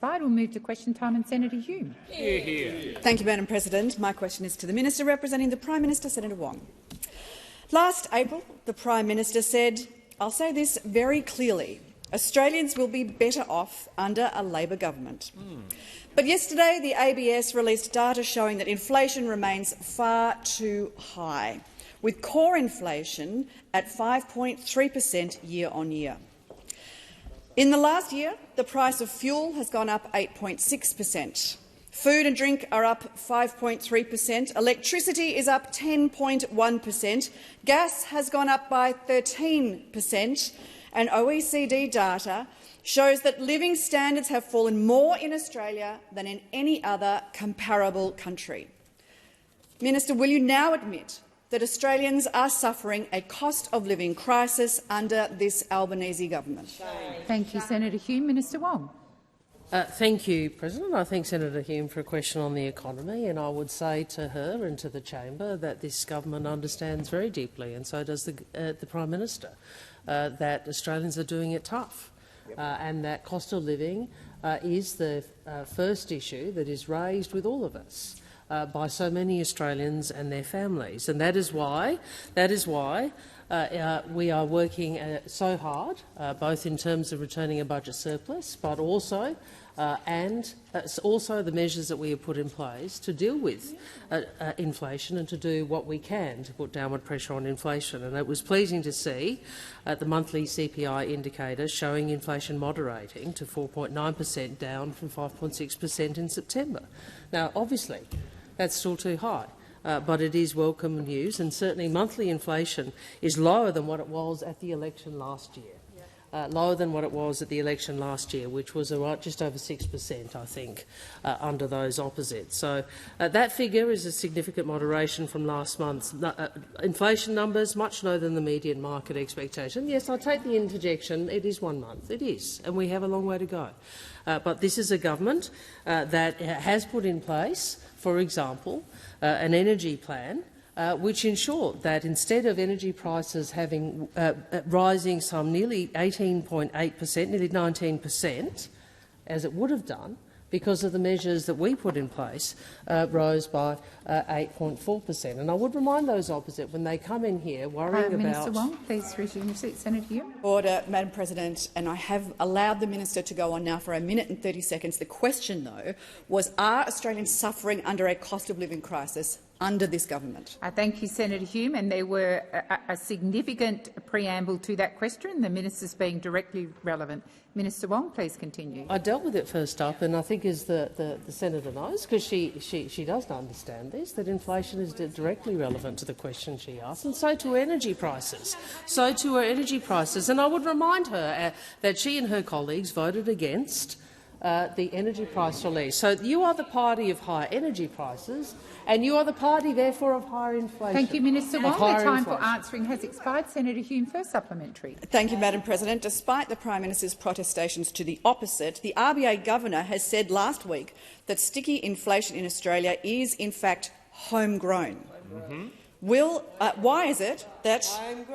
expired. We'll move to question time and Senator Hume. Hear, hear. Thank you, Madam President. My question is to the Minister representing the Prime Minister, Senator Wong. Last April, the Prime Minister said, I'll say this very clearly, Australians will be better off under a Labor government. But yesterday, the ABS released data showing that inflation remains far too high, with core inflation at 5.3% year-on-year. In the last year, the price of fuel has gone up 8.6%. Food and drink are up 5.3%. Electricity is up 10.1%. Gas has gone up by 13%. And OECD data shows that living standards have fallen more in Australia than in any other comparable country. Minister, will you now admit that Australians are suffering a cost of living crisis under this Albanese government? Thank you, Senator Hume. Minister Wong. Thank you, President. I thank Senator Hume for a question on the economy, and I would say to her and to the chamber that this government understands very deeply, and so does the Prime Minister, that Australians are doing it tough, and that cost of living is the first issue that is raised with all of us by so many Australians and their families, and that is why we are working so hard, both in terms of returning a budget surplus, but also the measures that we have put in place to deal with inflation and to do what we can to put downward pressure on inflation. And it was pleasing to see the monthly CPI indicator showing inflation moderating to 4.9%, down from 5.6% in September. Now, obviously, that's still too high. But it is welcome news, and certainly monthly inflation is lower than what it was at the election last year. Which was just over 6%, I think, under those opposites. So that figure is a significant moderation from last month's inflation numbers, much lower than the median market expectation. Yes, I take the interjection. It is 1 month. It is, and we have a long way to go. But this is a government that has put in place, for example, an energy plan which ensured that instead of energy prices having rising some nearly 18.8%, nearly 19%, as it would have done because of the measures that we put in place, rose by 8.4%. And I would remind those opposite, when they come in here worrying about— Minister Wong, please resume your seat. Senator Hume. Order, Madam President, and I have allowed the minister to go on now for 1 minute and 30 seconds. The question, though, was, are Australians suffering under a cost of living crisis under this government? Thank you, Senator Hume. And there were a significant preamble to that question, the minister's being directly relevant. Minister Wong, please continue. I dealt with it first up, and I think, as the senator knows, because she does understand this, that inflation is directly relevant to the question she asked, and so to energy prices. And I would remind her that she and her colleagues voted against the energy price release. So you are the party of higher energy prices, and you are the party, therefore, of higher inflation. Thank you, Minister Wong. The time for answering has expired. Senator Hume, first supplementary. Thank you, Madam President. Despite the Prime Minister's protestations to the opposite, the RBA Governor has said last week that sticky inflation in Australia is, in fact, homegrown. Why is it that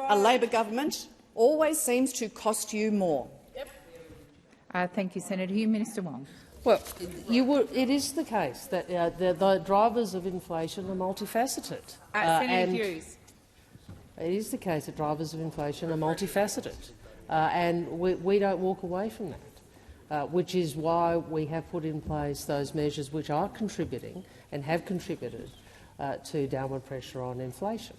a Labor government always seems to cost you more? Thank you, Senator Hume. Minister Wong. Well, it is the case that the drivers of inflation are multifaceted. Senator Hughes. It is the case that drivers of inflation are multifaceted, and we don't walk away from that, which is why we have put in place those measures which are contributing and have contributed to downward pressure on inflation.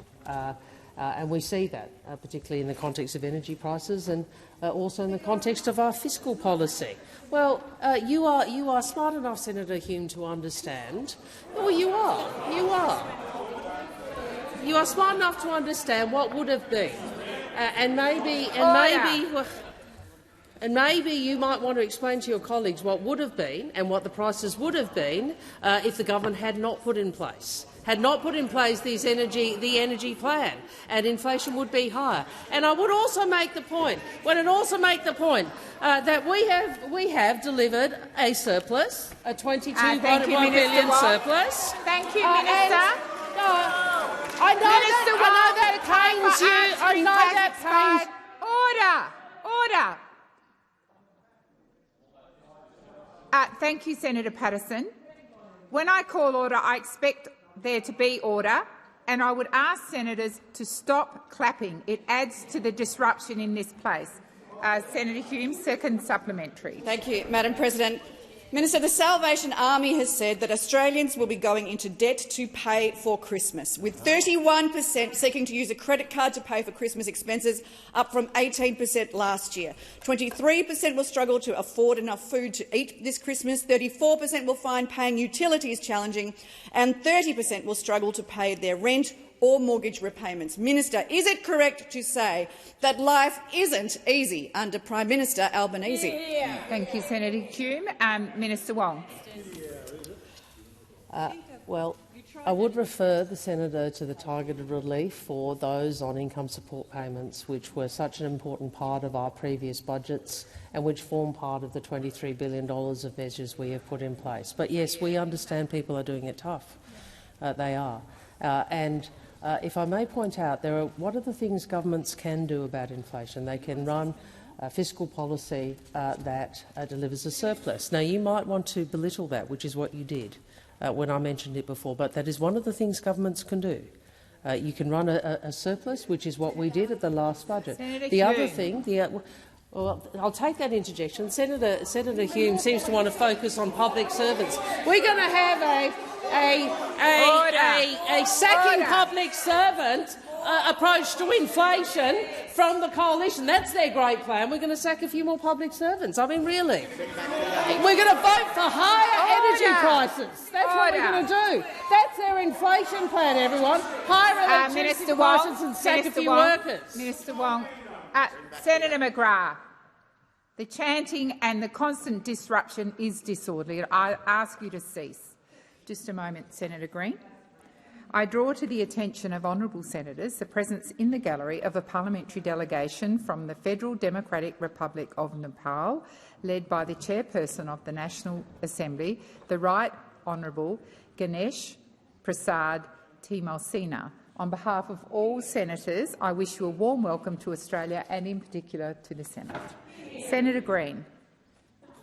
And we see that, particularly in the context of energy prices and also in the context of our fiscal policy. Well, you are smart enough, Senator Hume, to understand. Well, you are. You are smart enough to understand what would have been, and maybe you might want to explain to your colleagues what would have been and what the prices would have been if the government had not put in place the energy plan, and inflation would be higher. And I would also make the point, that we have delivered a surplus, a $22 billion surplus. Thank you, Minister. I know that pains you. I know that pains. Order. Thank you, Senator Patterson. When I call order, I expect there to be order, and I would ask senators to stop clapping. It adds to the disruption in this place. Senator Hume, second supplementary. Thank you, Madam President. Minister, the Salvation Army has said that Australians will be going into debt to pay for Christmas, with 31% seeking to use a credit card to pay for Christmas expenses, up from 18% last year. 23% will struggle to afford enough food to eat this Christmas, 34% will find paying utilities challenging, and 30% will struggle to pay their rent or mortgage repayments. Minister, is it correct to say that life isn't easy under Prime Minister Albanese? Yeah. Thank you, Senator Hume. Minister Wong. Well, I would refer the senator to the targeted relief for those on income support payments, which were such an important part of our previous budgets and which form part of the $23 billion of measures we have put in place. But yes, we understand people are doing it tough. They are. If I may point out, what are the things governments can do about inflation? They can run fiscal policy that delivers a surplus. Now, you might want to belittle that, which is what you did when I mentioned it before, but that is one of the things governments can do. You can run a surplus, which is what we did at the last budget. The other thing, well, I'll take that interjection. Senator Hume seems to want to focus on public servants. We're going to have a sacking public servant approach to inflation from the coalition. That's their great plan. We're going to sack a few more public servants. I mean, really. We're going to vote for higher energy prices. That's what we're going to do. That's their inflation plan, everyone. Higher electricity prices and sack a few workers. Minister Wong. Senator McGrath, the chanting and the constant disruption is disorderly. I ask you to cease. Just a moment, Senator Green. I draw to the attention of honourable senators the presence in the gallery of a parliamentary delegation from the Federal Democratic Republic of Nepal, led by the chairperson of the National Assembly, the Right Honourable Ganesh Prasad Timosina. On behalf of all senators, I wish you a warm welcome to Australia and in particular to the Senate. Senator Green.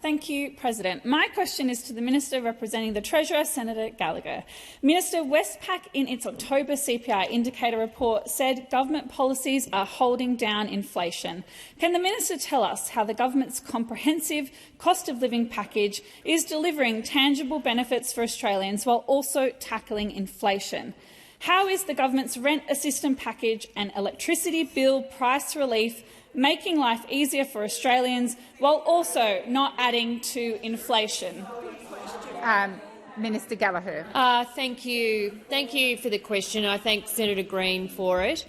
Thank you, President. My question is to the Minister representing the Treasurer, Senator Gallagher. Minister, Westpac in its October CPI indicator report said government policies are holding down inflation. Can the Minister tell us how the government's comprehensive cost of living package is delivering tangible benefits for Australians while also tackling inflation? How is the government's rent assistance package and electricity bill price relief making life easier for Australians while also not adding to inflation? Minister Gallagher. Thank you. Thank you for the question. I thank Senator Green for it.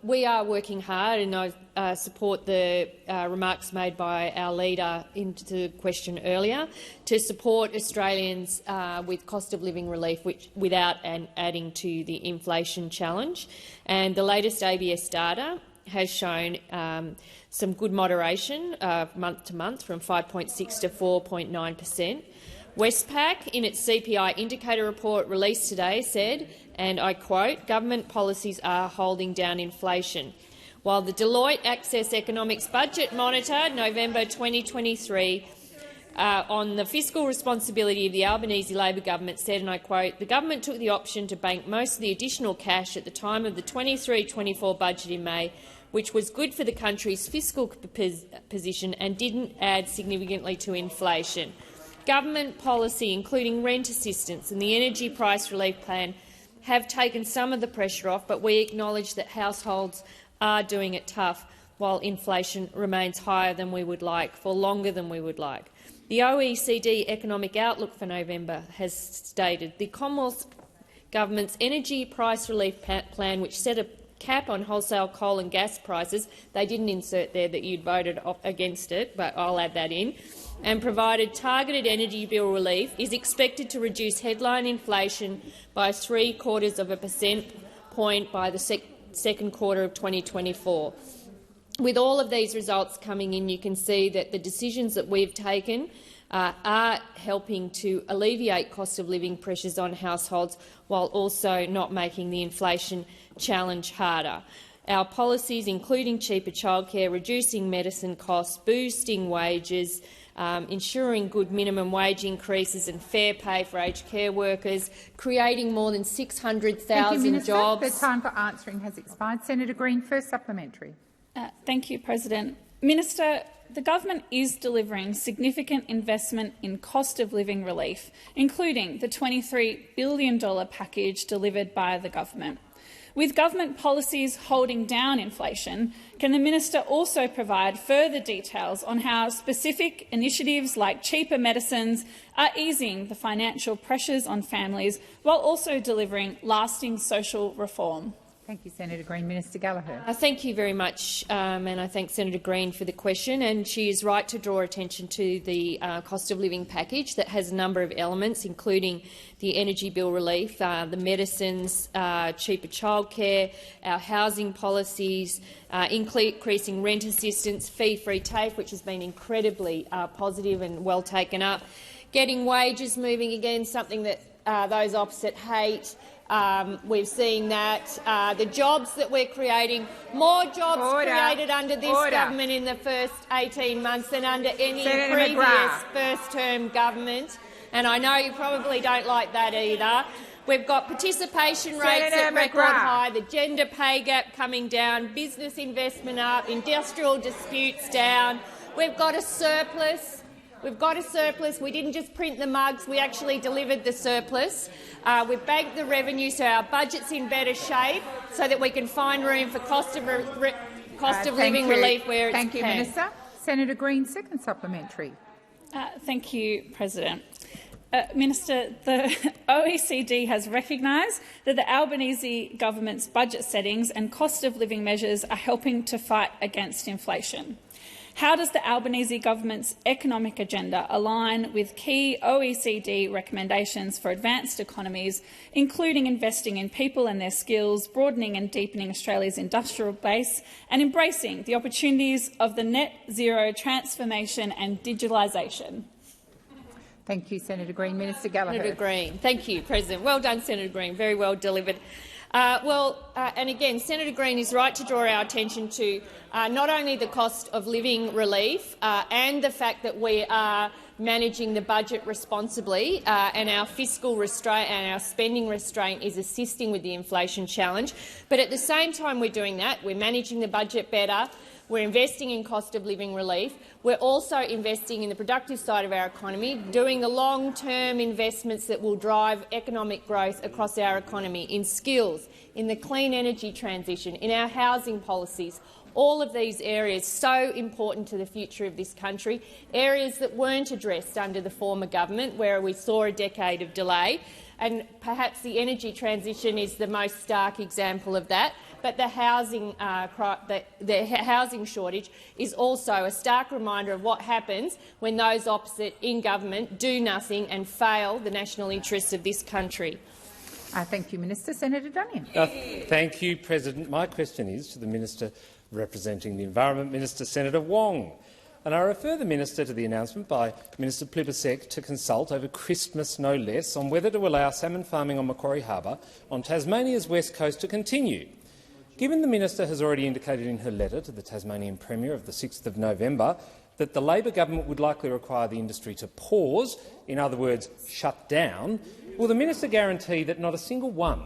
We are working hard, and I support the remarks made by our leader into the question earlier, to support Australians with cost of living relief without adding to the inflation challenge. And the latest ABS data has shown some good moderation month to month, from 5.6 to 4.9%. Westpac, in its CPI indicator report released today, said, and I quote, "Government policies are holding down inflation." While the Deloitte Access Economics Budget Monitor, November 2023, on the fiscal responsibility of the Albanese Labor government said, and I quote, "The government took the option to bank most of the additional cash at the time of the 23-24 budget in May, which was good for the country's fiscal position and didn't add significantly to inflation. Government policy, including rent assistance and the energy price relief plan, have taken some of the pressure off, but we acknowledge that households are doing it tough while inflation remains higher than we would like, for longer than we would like." The OECD Economic Outlook for November has stated the Commonwealth Government's energy price relief plan, which set a cap on wholesale coal and gas prices — they didn't insert there that you'd voted against it, but I'll add that in — and provided targeted energy bill relief, is expected to reduce headline inflation by 0.75 percentage point by the second quarter of 2024. With all of these results coming in, you can see that the decisions that we've taken are helping to alleviate cost of living pressures on households while also not making the inflation challenge harder. our policies, including cheaper childcare, reducing medicine costs, boosting wages, ensuring good minimum wage increases and fair pay for aged care workers, creating more than 600,000 jobs. The time for answering has expired. Senator Green, first supplementary. Thank you, President. Minister, the government is delivering significant investment in cost of living relief, including the $23 billion package delivered by the government. With government policies holding down inflation, can the minister also provide further details on how specific initiatives like cheaper medicines are easing the financial pressures on families while also delivering lasting social reform? Thank you, Senator Green. Minister Gallagher. Thank you very much, and I thank Senator Green for the question. And she is right to draw attention to the cost of living package that has a number of elements, including the energy bill relief, the medicines, cheaper childcare, our housing policies, increasing rent assistance, fee-free TAFE, which has been incredibly positive and well taken up, getting wages moving again, something that those opposite hate. We've seen that the jobs that we're creating, more jobs created under this government in the first 18 months than under any previous first-term government. And I know you probably don't like that either. We've got participation rates at record high, the gender pay gap coming down, business investment up, industrial disputes down. We've got a surplus. We didn't just print the mugs, we actually delivered the surplus. We've banked the revenue so our budget's in better shape so that we can find room for cost of living relief where it's Thank you, Minister. Senator Green, second supplementary. Thank you, President. Minister, the OECD has recognised that the Albanese government's budget settings and cost of living measures are helping to fight against inflation. How does the Albanese government's economic agenda align with key OECD recommendations for advanced economies, including investing in people and their skills, broadening and deepening Australia's industrial base, and embracing the opportunities of the net zero transformation and digitalisation? Thank you, Senator Green. Minister Gallagher. Senator Green. Thank you, President. Well done, Senator Green. Very well delivered. And again, Senator Green is right to draw our attention to not only the cost of living relief and the fact that we are managing the budget responsibly and our fiscal restraint and our spending restraint is assisting with the inflation challenge. But at the same time we're doing that, we're managing the budget better, we're investing in cost of living relief. We're also investing in the productive side of our economy, doing the long-term investments that will drive economic growth across our economy, in skills, in the clean energy transition, in our housing policies. All of these areas so important to the future of this country, areas that weren't addressed under the former government, where we saw a decade of delay. And perhaps the energy transition is the most stark example of that. But the housing shortage is also a stark reminder of what happens when those opposite in government do nothing and fail the national interests of this country. Thank you, Minister. Senator Duniam. Thank you, President. My question is to the Minister representing the Environment, Minister Senator Wong. And I refer the Minister to the announcement by Minister Plibersek to consult over Christmas no less on whether to allow salmon farming on Macquarie Harbour on Tasmania's west coast to continue. Given the Minister has already indicated in her letter to the Tasmanian Premier of the 6th of November that the Labor government would likely require the industry to pause, in other words, shut down, will the Minister guarantee that not a single one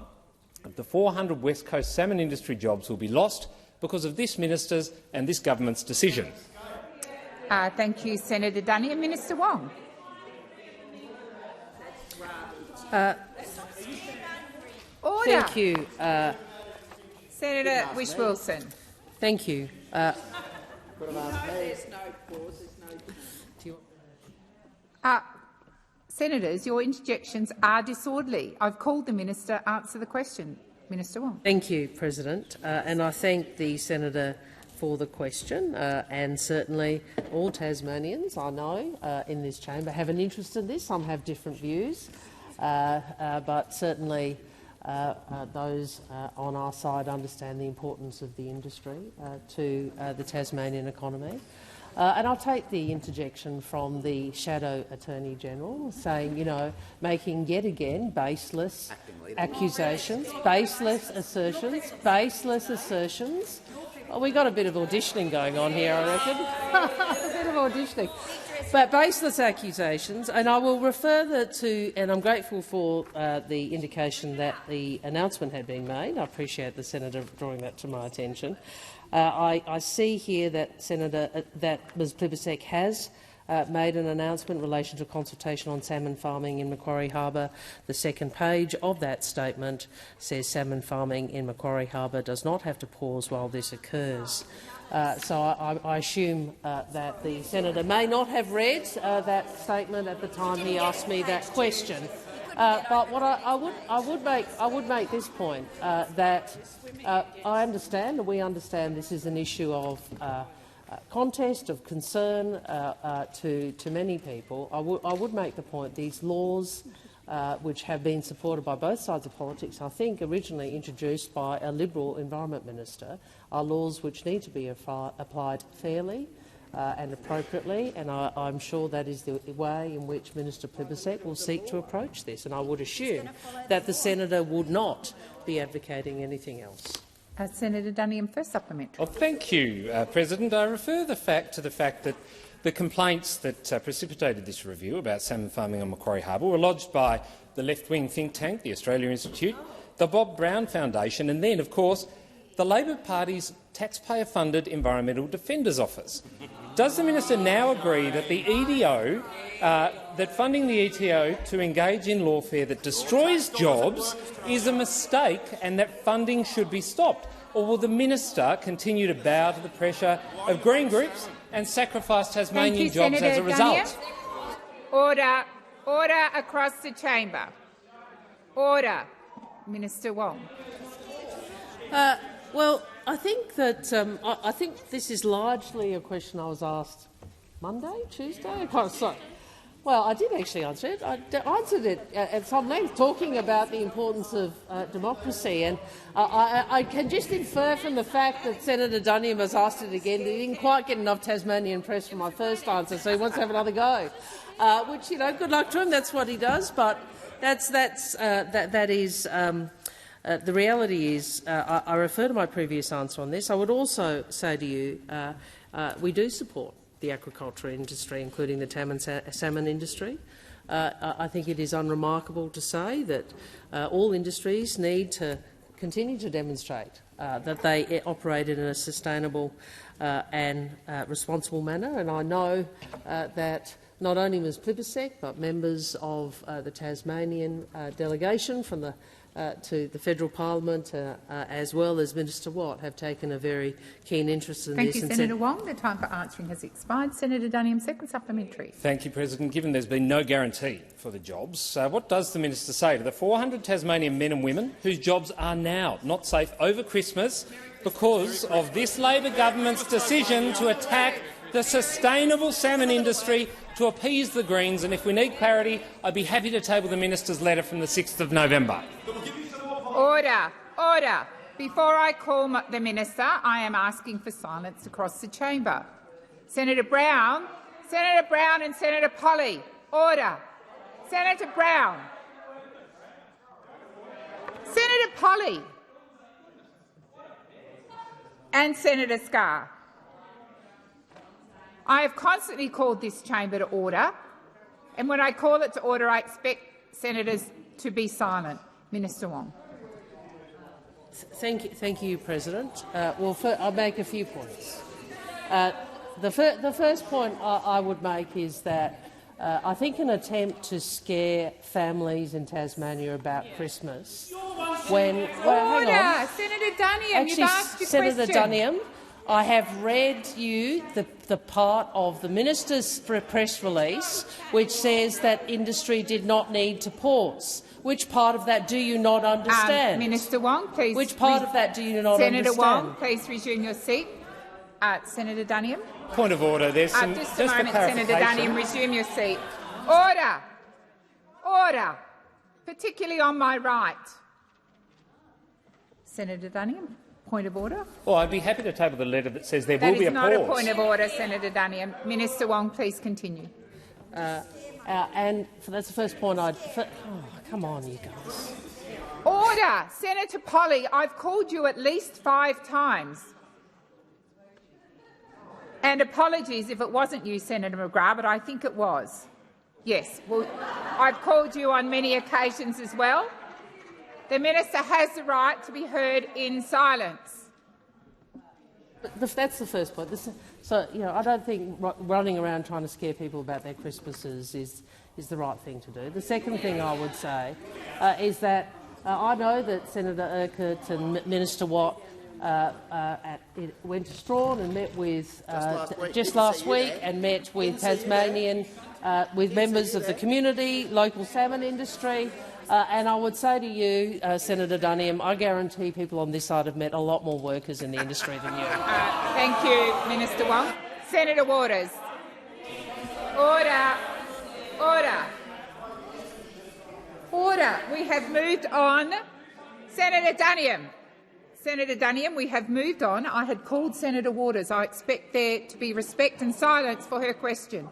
of the 400 West Coast salmon industry jobs will be lost because of this Minister's and this government's decision? Thank you, Senator Duniam. Minister Wong. Order. Thank you. Senator Whish-Wilson. Thank you. Senators, your interjections are disorderly. I've called the Minister. Answer the question. Minister Wong. Thank you, President. And I thank the Senator for the question, and certainly all Tasmanians, I know, in this chamber have an interest in this. Some have different views, but certainly those on our side understand the importance of the industry to the Tasmanian economy. And I'll take the interjection from the Shadow Attorney General saying, making yet again baseless accusations, baseless assertions. Well, we got a bit of auditioning going on here, I reckon. A bit of auditioning. But baseless accusations, and I will refer and I'm grateful for the indication that the announcement had been made. I appreciate the Senator drawing that to my attention. I see here that Ms Plibersek has made an announcement in relation to consultation on salmon farming in Macquarie Harbour. The second page of that statement says salmon farming in Macquarie Harbour does not have to pause while this occurs. So I assume that the senator may not have read that statement at the time he asked me that question. But what I would make this point that I understand, and we understand, this is an issue of contest, of concern to many people. I would make the point these laws, which have been supported by both sides of politics, I think originally introduced by a Liberal Environment Minister, are laws which need to be applied fairly and appropriately, and I'm sure that is the way in which Minister Plibersek will seek to approach this, and I would assume that the senator would not be advocating anything else. Senator Duniam, first supplementary. Well, thank you, President. I refer to the fact that the complaints that precipitated this review about salmon farming on Macquarie Harbour were lodged by the left-wing think tank, the Australia Institute, the Bob Brown Foundation, and then, of course, the Labor Party's taxpayer-funded Environmental Defenders Office. Does the minister now agree that the EDO, that funding the ETO to engage in lawfare that destroys jobs is a mistake and that funding should be stopped? Or will the minister continue to bow to the pressure of Green groups and sacrifice Tasmanian jobs as a result? Order. Order across the chamber. Order. Minister Wong. Well, I think that I think this is largely a question I was asked Monday, Tuesday. I can't say. Well, I did actually answer it. I answered it at some length, talking about the importance of democracy. And I can just infer from the fact that Senator Duniam has asked it again that he didn't quite get enough Tasmanian press from my first answer, so he wants to have another go. Which, good luck to him. That's what he does. But that is. The reality is, I refer to my previous answer on this. I would also say to you, we do support the aquaculture industry, including the salmon industry. I think it is unremarkable to say that all industries need to continue to demonstrate that they operate in a sustainable and responsible manner. And I know that not only Ms Plibersek but members of the Tasmanian delegation from to the federal parliament, as well as Minister Watt, have taken a very keen interest in this. Thank you, Senator Wong. The time for answering has expired. Senator Duniam, second supplementary. Thank you, President. Given there's been no guarantee for the jobs, what does the minister say to the 400 Tasmanian men and women whose jobs are now not safe over Christmas because of this Labor government's decision to attack the sustainable salmon industry to appease the Greens? And if we need clarity, I'd be happy to table the minister's letter from the 6th of November. Order. Order. Before I call the minister, I am asking for silence across the chamber. Senator Brown and Senator Polley. Order. Senator Brown. Senator Polley. And Senator Scarr. I have constantly called this chamber to order, and when I call it to order, I expect senators to be silent. Minister Wong. Thank you, President. I'll make a few points. The first point I would make is that I think an attempt to scare families in Tasmania about Christmas when— Order! Hang on. Senator Duniam, Actually, you've asked your Senator question. Duniam, I have read you the part of the minister's press release which says that industry did not need to pause. Which part of that do you not understand? Minister Wong, please. Which part of that do you not understand? Senator Wong, please resume your seat. Senator Duniam. Point of order. There's some— Just a moment, Senator Duniam. Resume your seat. Order. Order. Particularly on my right. Senator Duniam. Point of order? Well, I'd be happy to table the letter that says there That will be a is pause. not a point of order, Senator Duniam. Minister Wong, please continue. And that's the first point I'd... Oh, come on, you guys. Order! Senator Polley, I've called you at least 5 times. And apologies if it wasn't you, Senator McGrath, but I think it was. Yes, well, I've called you on many occasions as well. The minister has the right to be heard in silence. That's the first point. So, I don't think running around trying to scare people about their Christmases is the right thing to do. The second thing I would say is that I know that Senator Urquhart and Minister Watt went to Strawn and met with just last week and met with Tasmanian, with members of the community, local salmon industry. And I would say to you, Senator Duniam, I guarantee people on this side have met a lot more workers in the industry than you. Thank you, Minister Wong. Senator Waters. Order. Order. Order. We have moved on. Senator Duniam. Senator Duniam, we have moved on. I had called Senator Waters. I expect there to be respect and silence for her question.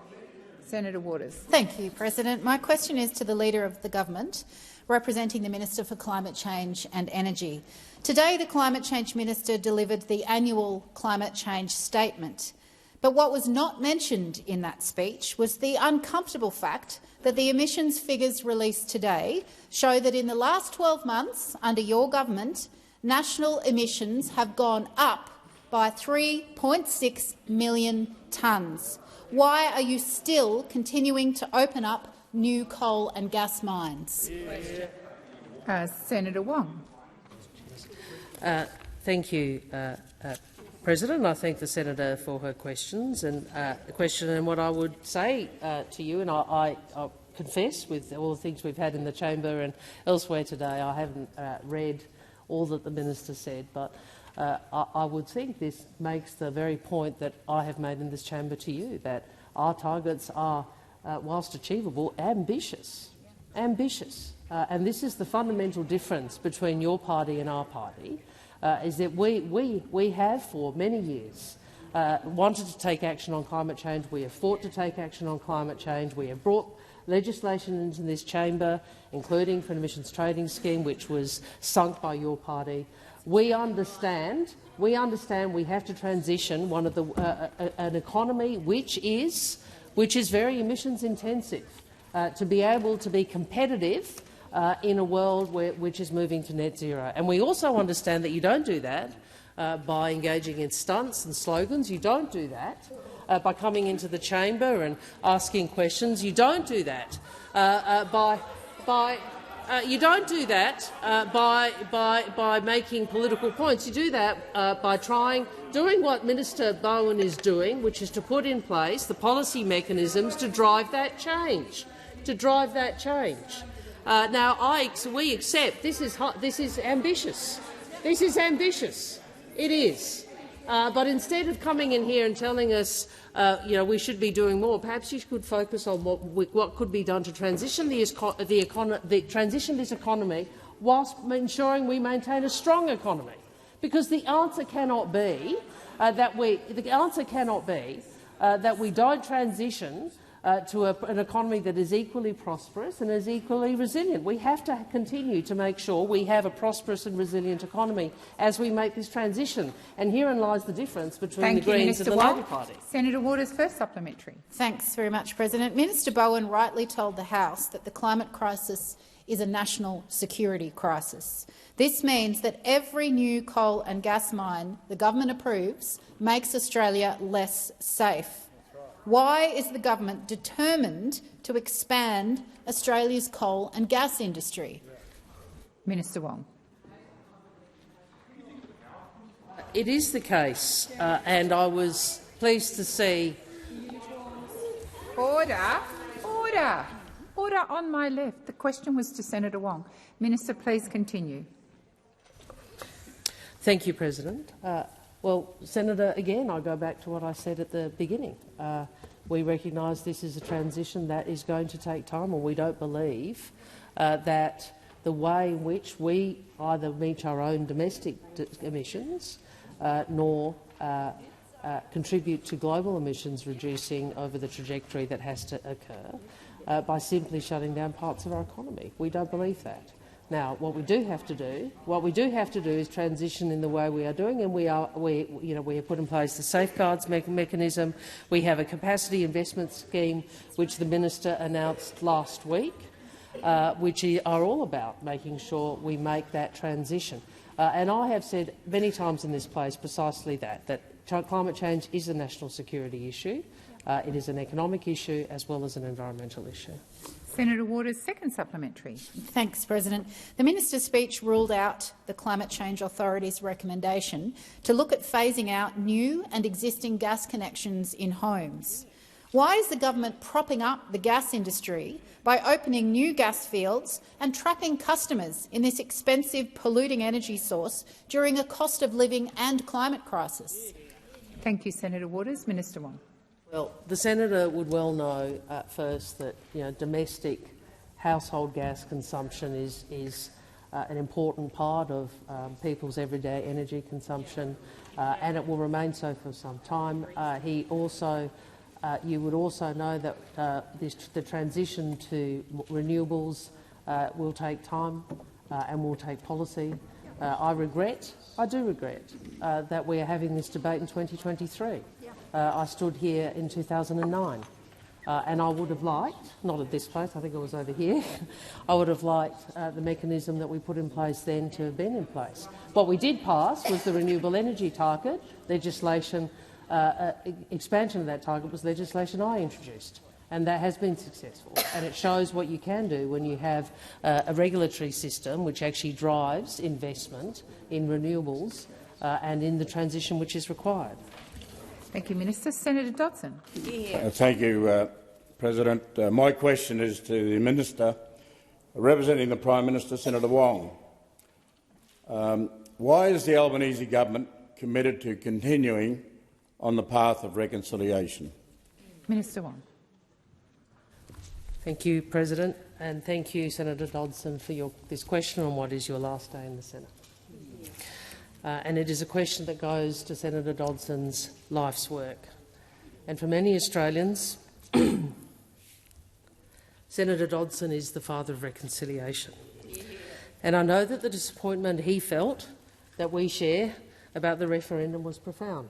Senator Waters. Thank you, President. My question is to the Leader of the Government, representing the Minister for Climate Change and Energy. Today, the Climate Change Minister delivered the annual climate change statement. But what was not mentioned in that speech was the uncomfortable fact that the emissions figures released today show that in the last 12 months, under your government, national emissions have gone up by 3.6 million tonnes. Why are you still continuing to open up new coal and gas mines? Senator Wong. Thank you, President. I thank the senator for her questions and what I would say to you, and I confess, with all the things we've had in the chamber and elsewhere today, I haven't read all that the minister said, but I would think this makes the very point that I have made in this chamber to you, that our targets are, whilst achievable, ambitious. Ambitious. And this is the fundamental difference between your party and our party, is that we have for many years wanted to take action on climate change. We have fought to take action on climate change. We have brought legislation into this chamber, including for an emissions trading scheme, which was sunk by your party. We understand we have to transition one of an economy which is very emissions intensive to be able to be competitive in a world which is moving to net zero. And we also understand that you don't do that by engaging in stunts and slogans. You don't do that by coming into the chamber and asking questions. You don't do that by making political points. You do that by doing what Minister Bowen is doing, which is to put in place the policy mechanisms to drive that change. Now, we accept this is ambitious. This is ambitious. It is. But instead of coming in here and telling us, we should be doing more, perhaps you could focus on what could be done to transition this economy, whilst ensuring we maintain a strong economy. Because the answer cannot be that we don't transition to an economy that is equally prosperous and is equally resilient. We have to continue to make sure we have a prosperous and resilient economy as we make this transition. And herein lies the difference between the Greens and the Labor Party. Senator Waters, first supplementary. Thanks very much, President. Minister Bowen rightly told the House that the climate crisis is a national security crisis. This means that every new coal and gas mine the government approves makes Australia less safe. Why is the government determined to expand Australia's coal and gas industry? Minister Wong. It is the case, and I was pleased to see— Order. Order. Order on my left. The question was to Senator Wong. Minister, please continue. Thank you, President. Well, Senator, again, I go back to what I said at the beginning. We recognise this is a transition that is going to take time, and we don't believe that the way in which we either meet our own domestic emissions nor contribute to global emissions reducing over the trajectory that has to occur by simply shutting down parts of our economy. We don't believe that. Now, what we do have to do is transition in the way we are doing, and we have put in place the safeguards mechanism. We have a capacity investment scheme, which the minister announced last week, which are all about making sure we make that transition. And I have said many times in this place precisely that climate change is a national security issue. It is an economic issue as well as an environmental issue. Senator Waters, second supplementary. Thanks, President. The minister's speech ruled out the Climate Change Authority's recommendation to look at phasing out new and existing gas connections in homes. Why is the government propping up the gas industry by opening new gas fields and trapping customers in this expensive, polluting energy source during a cost of living and climate crisis? Thank you, Senator Waters. Minister Wong. Well, the senator would well know first that domestic household gas consumption is an important part of people's everyday energy consumption, and it will remain so for some time. You would also know that the transition to renewables will take time and will take policy. I do regret that we are having this debate in 2023. I stood here in 2009 and I would have liked, not at this place, I think I was over here, I would have liked the mechanism that we put in place then to have been in place. What we did pass was the renewable energy target legislation. Expansion of that target was legislation I introduced, and that has been successful. And it shows what you can do when you have a regulatory system which actually drives investment in renewables and in the transition which is required. Thank you, Minister. Senator Dodson. Thank you, President. My question is to the Minister representing the Prime Minister, Senator Wong. Why is the Albanese government committed to continuing on the path of reconciliation? Minister Wong. Thank you, President, and thank you, Senator Dodson, for this question on what is your last day in the Senate. And it is a question that goes to Senator Dodson's life's work. And for many Australians, Senator Dodson is the father of reconciliation. And I know that the disappointment he felt that we share about the referendum was profound.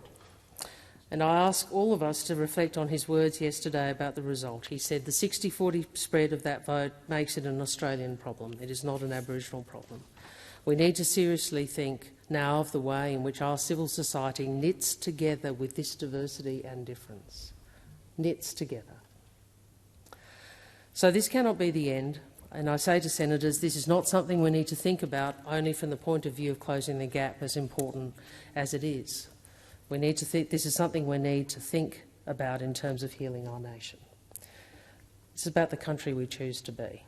And I ask all of us to reflect on his words yesterday about the result. He said the 60-40 spread of that vote makes it an Australian problem. It is not an Aboriginal problem. We need to seriously think now of the way in which our civil society knits together with this diversity and difference. Knits together. So this cannot be the end. And I say to senators, this is not something we need to think about only from the point of view of closing the gap, as important as it is. We need to think this is something we need to think about in terms of healing our nation. It's about the country we choose to be.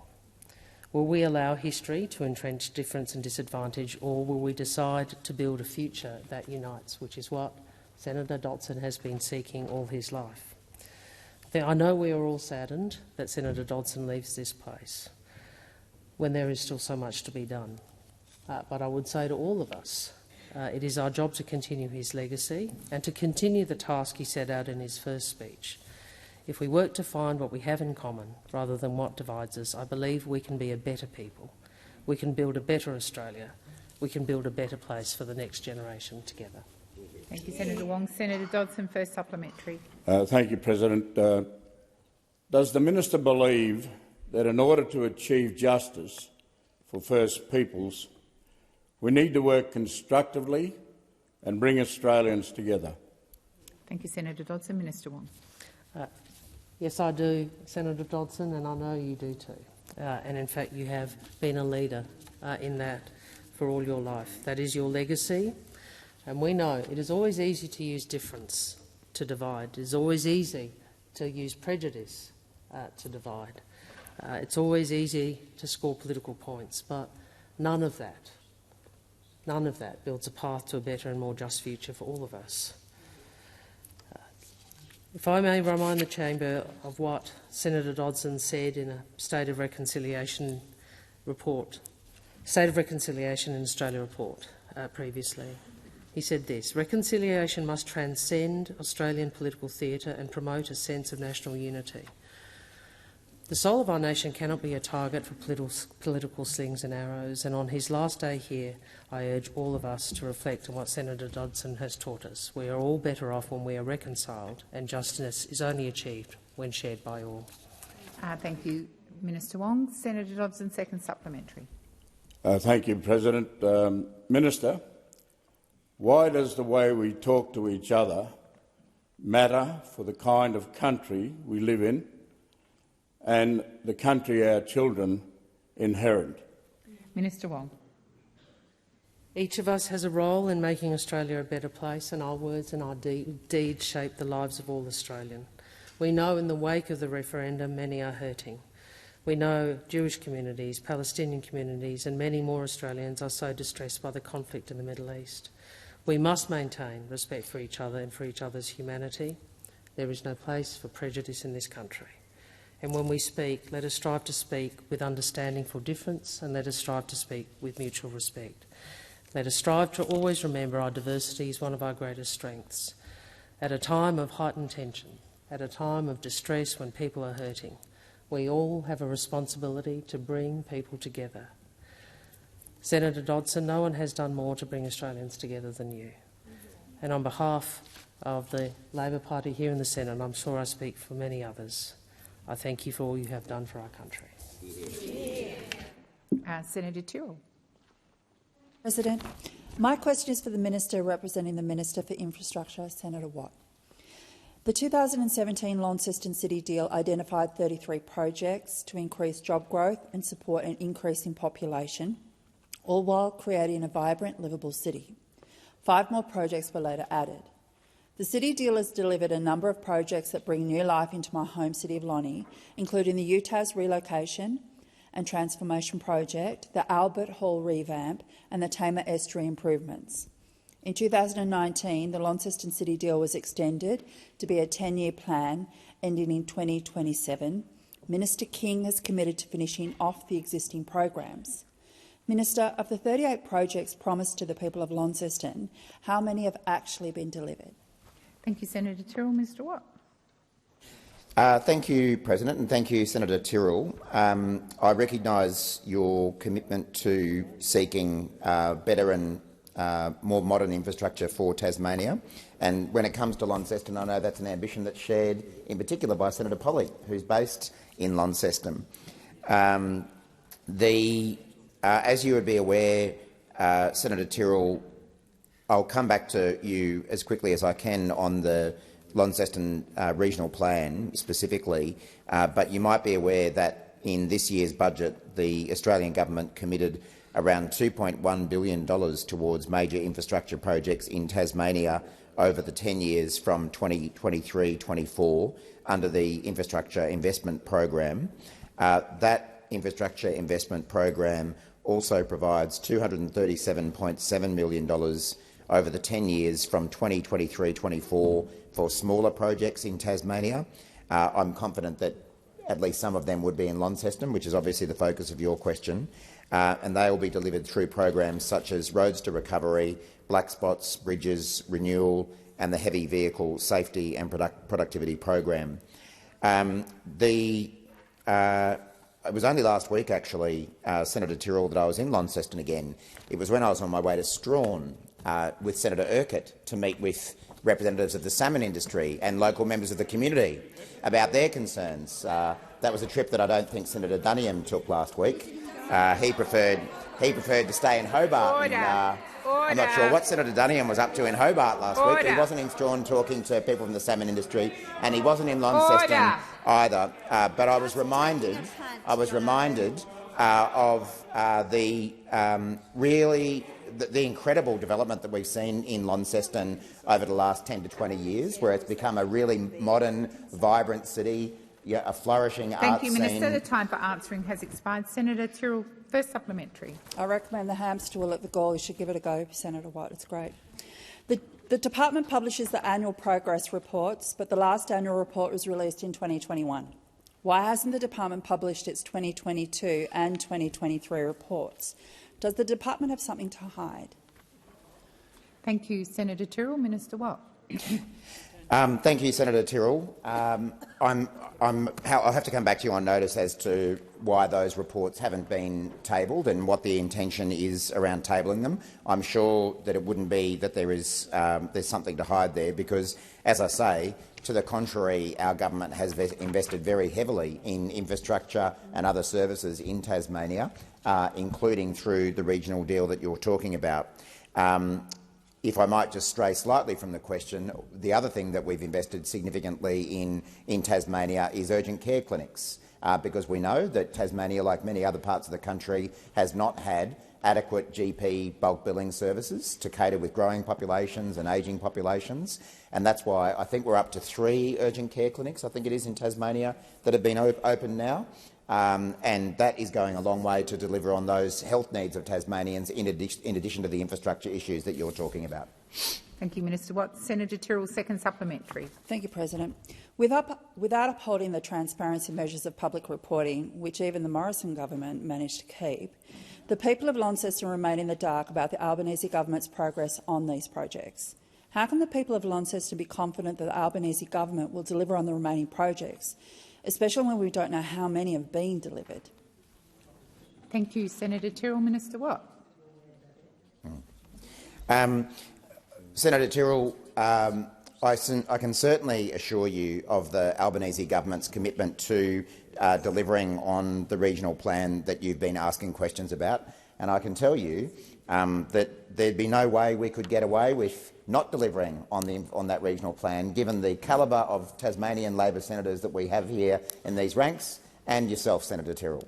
Will we allow history to entrench difference and disadvantage, or will we decide to build a future that unites, which is what Senator Dodson has been seeking all his life? I know we are all saddened that Senator Dodson leaves this place when there is still so much to be done. But I would say to all of us, it is our job to continue his legacy and to continue the task he set out in his first speech. If we work to find what we have in common rather than what divides us, I believe we can be a better people. We can build a better Australia. We can build a better place for the next generation together. Thank you, Senator Wong. Senator Dodson, first supplementary. Thank you, President. Does the minister believe that in order to achieve justice for First Peoples, we need to work constructively and bring Australians together? Thank you, Senator Dodson. Minister Wong. Yes, I do, Senator Dodson, and I know you do too. And in fact, you have been a leader in that for all your life. That is your legacy. And we know it is always easy to use difference to divide. It is always easy to use prejudice to divide. It's always easy to score political points, but none of that builds a path to a better and more just future for all of us. If I may remind the chamber of what Senator Dodson said in a State of Reconciliation report State of Reconciliation in Australia report previously. He said this: reconciliation must transcend Australian political theatre and promote a sense of national unity. The soul of our nation cannot be a target for political slings and arrows, and on his last day here, I urge all of us to reflect on what Senator Dodson has taught us. We are all better off when we are reconciled, and justice is only achieved when shared by all. Thank you, Minister Wong. Senator Dodson, second supplementary. Thank you, President. Minister, why does the way we talk to each other matter for the kind of country we live in and the country our children inherit? Minister Wong. Each of us has a role in making Australia a better place, and our words and our deeds shape the lives of all Australians. We know in the wake of the referendum many are hurting. We know Jewish communities, Palestinian communities and many more Australians are so distressed by the conflict in the Middle East. We must maintain respect for each other and for each other's humanity. There is no place for prejudice in this country. And when we speak, let us strive to speak with understanding for difference, and let us strive to speak with mutual respect. Let us strive to always remember our diversity is one of our greatest strengths. At a time of heightened tension, at a time of distress when people are hurting, we all have a responsibility to bring people together. Senator Dodson, no one has done more to bring Australians together than you. And on behalf of the Labor Party here in the Senate, I'm sure I speak for many others, I thank you for all you have done for our country. Senator Tyrrell. President, my question is for the Minister representing the Minister for Infrastructure, Senator Watt. The 2017 Launceston City deal identified 33 projects to increase job growth and support an increase in population, all while creating a vibrant, livable city. 5 more projects were later added. The City deal has delivered a number of projects that bring new life into my home city of Lonnie, including the UTAS relocation and transformation project, the Albert Hall revamp and the Tamar Estuary improvements. In 2019, the Launceston City deal was extended to be a 10-year plan ending in 2027. Minister King has committed to finishing off the existing programs. Minister, of the 38 projects promised to the people of Launceston, how many have actually been delivered? Thank you, Senator Tyrrell. Mr Watt. Thank you, President, and thank you, Senator Tyrrell. I recognise your commitment to seeking better and more modern infrastructure for Tasmania. And when it comes to Launceston, I know that's an ambition that's shared in particular by Senator Polley, who's based in Launceston. As you would be aware, Senator Tyrrell, I'll come back to you as quickly as I can on the Launceston regional plan specifically, but you might be aware that in this year's budget the Australian government committed around $2.1 billion towards major infrastructure projects in Tasmania over the 10 years from 2023-24 under the Infrastructure Investment Program. That Infrastructure Investment Program also provides $237.7 million over the 10 years from 2023-24 for smaller projects in Tasmania. I'm confident that at least some of them would be in Launceston, which is obviously the focus of your question, and they will be delivered through programs such as Roads to Recovery, Black Spots, Bridges, Renewal and the Heavy Vehicle Safety and Productivity Program. It was only last week, actually, Senator Tyrrell, that I was in Launceston again. It was when I was on my way to Strawn with Senator Urquhart to meet with representatives of the salmon industry and local members of the community about their concerns. That was a trip that I don't think Senator Duniam took last week. He preferred to stay in Hobart. I'm not sure what Senator Duniam was up to in Hobart last week. He wasn't in Strawn talking to people from the salmon industry, and he wasn't in Launceston either. But I was reminded of the incredible development that we've seen in Launceston over the last 10 to 20 years, where it's become a really modern, vibrant city, a flourishing arts scene. Thank you, Minister. The time for answering has expired. Senator Tyrrell, first supplementary. I recommend the hamster will at the goal. You should give it a go, Senator Watt. It's great. The department publishes the annual progress reports, but the last annual report was released in 2021. Why hasn't the department published its 2022 and 2023 reports? Does the department have something to hide? Thank you, Senator Tyrrell. Minister Watt. Thank you, Senator Tyrrell. I'll have to come back to you on notice as to why those reports haven't been tabled and what the intention is around tabling them. I'm sure that it wouldn't be that there's something to hide there because, as I say, to the contrary, our government has invested very heavily in infrastructure and other services in Tasmania, including through the regional deal that you're talking about. If I might just stray slightly from the question, the other thing that we've invested significantly in Tasmania is urgent care clinics, because we know that Tasmania, like many other parts of the country, has not had adequate GP bulk billing services to cater with growing populations and ageing populations. And that's why I think we're up to 3 urgent care clinics, I think it is, in Tasmania that have been opened now. And that is going a long way to deliver on those health needs of Tasmanians in addition to the infrastructure issues that you're talking about. Thank you, Minister Watt. Senator Tyrrell, second supplementary. Thank you, President. Without upholding the transparency measures of public reporting, which even the Morrison government managed to keep, the people of Launceston remain in the dark about the Albanese government's progress on these projects. How can the people of Launceston be confident that the Albanese government will deliver on the remaining projects, especially when we don't know how many have been delivered? Thank you, Senator Tyrrell. Minister Watt. Senator Tyrrell, I can certainly assure you of the Albanese government's commitment to delivering on the regional plan that you've been asking questions about, and I can tell you that there'd be no way we could get away with not delivering on that regional plan, given the calibre of Tasmanian Labor senators that we have here in these ranks, and yourself, Senator Tyrrell.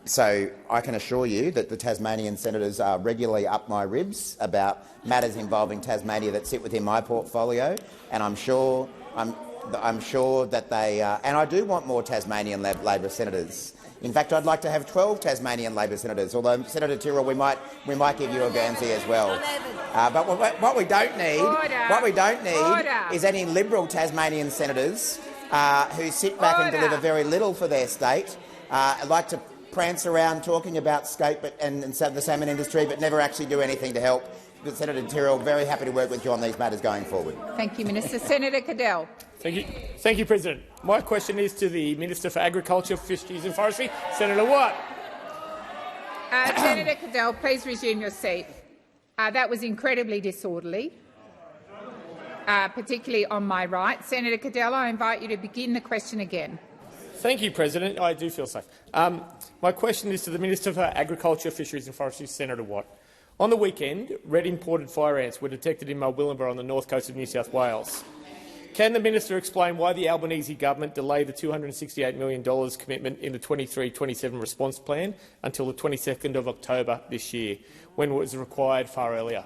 So I can assure you that the Tasmanian senators are regularly up my ribs about matters involving Tasmania that sit within my portfolio, and I'm sure that they and I do want more Tasmanian Labor senators. In fact, I'd like to have 12 Tasmanian Labor senators, although, Senator Tyrrell, we might give you a Guernsey as well. But what we don't need is any Liberal Tasmanian senators who sit back and deliver very little for their state, like to prance around talking about scape and the salmon industry, but never actually do anything to help. But Senator Tyrrell, very happy to work with you on these matters going forward. Thank you, Minister. Senator Cadell. Thank you, President. My question is to the Minister for Agriculture, Fisheries and Forestry, Senator Watt. Senator Cadell, please resume your seat. That was incredibly disorderly, particularly on my right. Senator Cadell, I invite you to begin the question again. Thank you, President. I do feel safe. My question is to the Minister for Agriculture, Fisheries and Forestry, Senator Watt. On the weekend, red imported fire ants were detected in Mulwillumbah on the north coast of New South Wales. Can the minister explain why the Albanese government delayed the $268 million commitment in the 23-27 response plan until the 22nd of October this year, when it was required far earlier?